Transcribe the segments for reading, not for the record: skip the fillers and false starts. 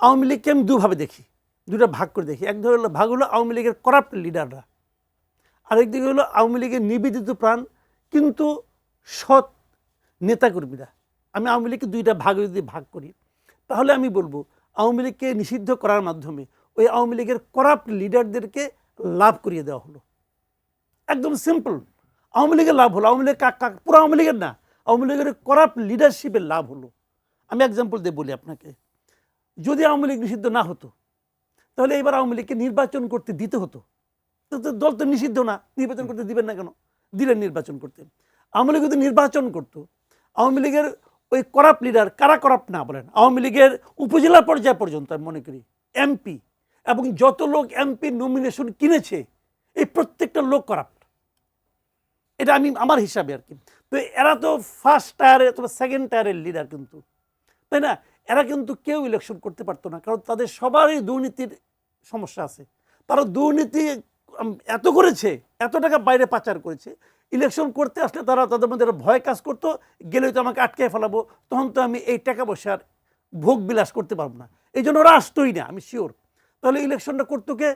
আওয়ামী লীগকে আমি দুভাবে দেখি, দুটা ভাগ করে দেখি। এক ধরনের ভাগ হলো আওয়ামী লীগের করাপ্ট লিডাররা, আরেক দিকে হলো আওয়ামী লীগের নিবেদিত প্রাণ কিন্তু সৎ নেতাকর্মীরা। আমি আওয়ামী লীগকে দুইটা ভাগে যদি ভাগ করি তাহলে আমি বলবো আওয়ামী লীগকে নিষিদ্ধ করার মাধ্যমে ওই আওয়ামী লীগের করাপ্ট লিডারদেরকে লাভ করিয়ে দেওয়া হলো। একদম সিম্পল, আওয়ামী লীগের লাভ হলো। আওয়ামী লীগ পুরো আওয়ামী লীগের না, আওয়ামী লীগের করাপ্ট লিডারশিপের লাভ হলো। আমি এক্সাম্পল দিয়ে বলি আপনাকে, যদি আওয়ামী লীগ নিষিদ্ধ না হতো তাহলে এবার আওয়ামী লীগকে নির্বাচন করতে দিতে হতো। দল তো নিষিদ্ধ না, নির্বাচন করতে দিবেন না কেন? দিলেন নির্বাচন করতে। আওয়ামী লীগ যদি নির্বাচন করতো, আওয়ামী লীগের ওই করাপ্ট লিডার, কারা করাপ্ট না বলেন, আওয়ামী লীগের উপজেলা পর্যায় পর্যন্ত আমি মনে করি এমপি এবং যত লোক এমপি নমিনেশন কিনেছে এই প্রত্যেকটা লোক করাপ্ট। এটা আমি আমার হিসাবে আর কি। তো এরা তো ফার্স্ট টায়ারে অথবা সেকেন্ড টায়ারের লিডার কিন্তু, তাই না? এরা কিন্তু কেউ ইলেকশন করতে পারতো না, কারণ তাদের সবারই দুর্নীতির সমস্যা আছে। তারা দুর্নীতি এত করেছে, এত টাকা বাইরে পাচার করেছে, ইলেকশন করতে আসলে তারা তাদের মধ্যে ভয় কাজ করতো, গেলেই তো আমাকে আটকে ফেলাবো, তখন তো আমি এই টাকা পয়সার ভোগ বিলাস করতে পারবো না। এই জন্য ওরা আসতোই না, আমি শিওর। তাহলে ইলেকশনটা করতো কে?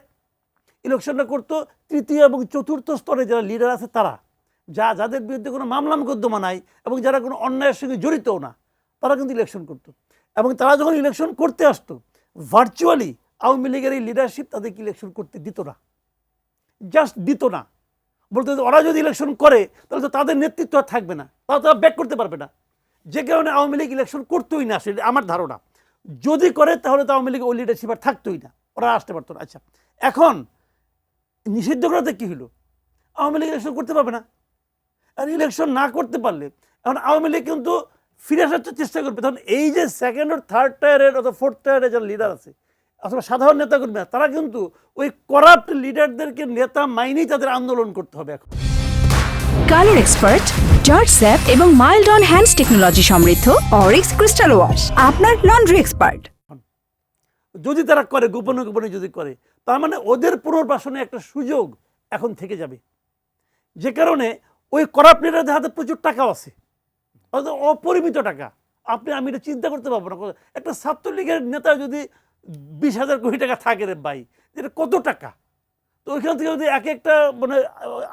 ইলেকশনটা করতো তৃতীয় এবং চতুর্থ স্তরে যারা লিডার আছে তারা, যাদের বিরুদ্ধে কোনো মামলা মোকদ্দমা নাই এবং যারা কোনো অন্যায়ের সঙ্গে জড়িতও না, তারা কিন্তু ইলেকশন করতো। এবং তারা যখন ইলেকশন করতে আসতো ভার্চুয়ালি আওয়ামী লীগের এই লিডারশিপ তাদেরকে ইলেকশন করতে দিত না, জাস্ট দিত না। বলতে ওরা যদি ইলেকশন করে তাহলে তো তাদের নেতৃত্ব আর থাকবে না, তারা তো ব্যাক করতে পারবে না। যে কারণে আওয়ামী লীগ ইলেকশন করতোই না, সেটা আমার ধারণা। যদি করে তাহলে তো আওয়ামী লীগ ওই লিডারশিপ আর থাকতোই না, ওরা আসতে পারতো না। আচ্ছা, এখন নিষিদ্ধ করাতে কী হলো? আওয়ামী লীগ ইলেকশন করতে পারবে না। আর ইলেকশন না করতে পারলে এখন আওয়ামী লীগ কিন্তু ফিরে আসার চেষ্টা করবে। তখন এই যে সেকেন্ড ও থার্ড টায়ারের অথবা ফোর্থ টায়ারের যারা লিডার আছে অথবা সাধারণ নেতা কর্মীরা, তারা কিন্তু ওই করাপ্ট লিডারদেরকে নেতা মাইনেই তাদের আন্দোলন করতে হবে। এখন কালার এক্সপার্ট, জর্জ স্যাপ এবং মাইল্ড অন হ্যান্ডস টেকনোলজি সমৃদ্ধ অরিক্স ক্রিস্টাল ওয়াশ আপনার লন্ড্রি এক্সপার্ট। যদি তারা করে, গোপনে গোপনে যদি করে, তার মানে ওদের পুনর্বাসনে একটা সুযোগ এখন থেকে যাবে। যে কারণে ওই করাপ্ট লিডারদের হাতে প্রচুর টাকাও আছে, অপরিমিত টাকা। আমি এটা চিন্তা করতে পারবো না। একটা ছাত্রলীগের নেতা যদি 20,000 কোটি টাকা থাকে রে ভাই, এটা কত টাকা! তো ওইখান থেকে যদি এক একটা মানে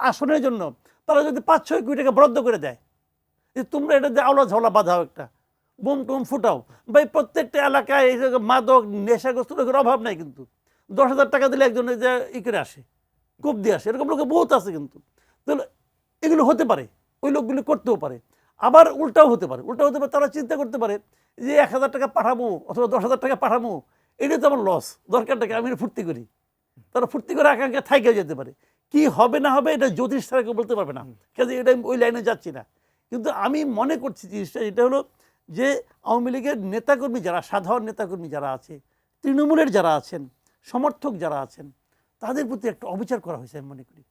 আসনের জন্য তারা যদি 5-6 কোটি টাকা বরাদ্দ করে দেয়, যে তোমরা এটা দিয়ে আওলা ঝাওলা বাঁধাও, একটা বোম টোম ফুটাও ভাই, প্রত্যেকটা এলাকায় এই মাদক নেশাগ্রস্ত লোকের অভাব নাই। কিন্তু 10,000 টাকা দিলে একজনের যে ই করে আসে, কোপ দিয়ে আসে, এরকম লোক বহুত আছে। কিন্তু তাহলে এগুলো হতে পারে, ওই লোকগুলো করতেও পারে। আবার উল্টাও হতে পারে, তারা চিন্তা করতে পারে যে 1,000 টাকা পাঠাবো অথবা 10,000 টাকা পাঠাবো, এটা তো আমার লস, দরকারটাকে আমি ফুর্তি করি। তারা ফুর্তি করে আকাঙ্ক্ষা থাইকে যেতে পারে। কি হবে না হবে এটা জ্যোতিষ ছাড়া কেউ বলতে পারবে না, কাজে এটা ওই লাইনে যাচ্ছি না। কিন্তু আমি মনে করছি জিনিসটা এটা হলো যে আওয়ামী লীগের নেতাকর্মী যারা, সাধারণ নেতাকর্মী যারা আছে, তৃণমূলের যারা আছেন, সমর্থক যারা আছেন, তাদের প্রতি একটা অবিচার করা হয়েছে আমি মনে করি।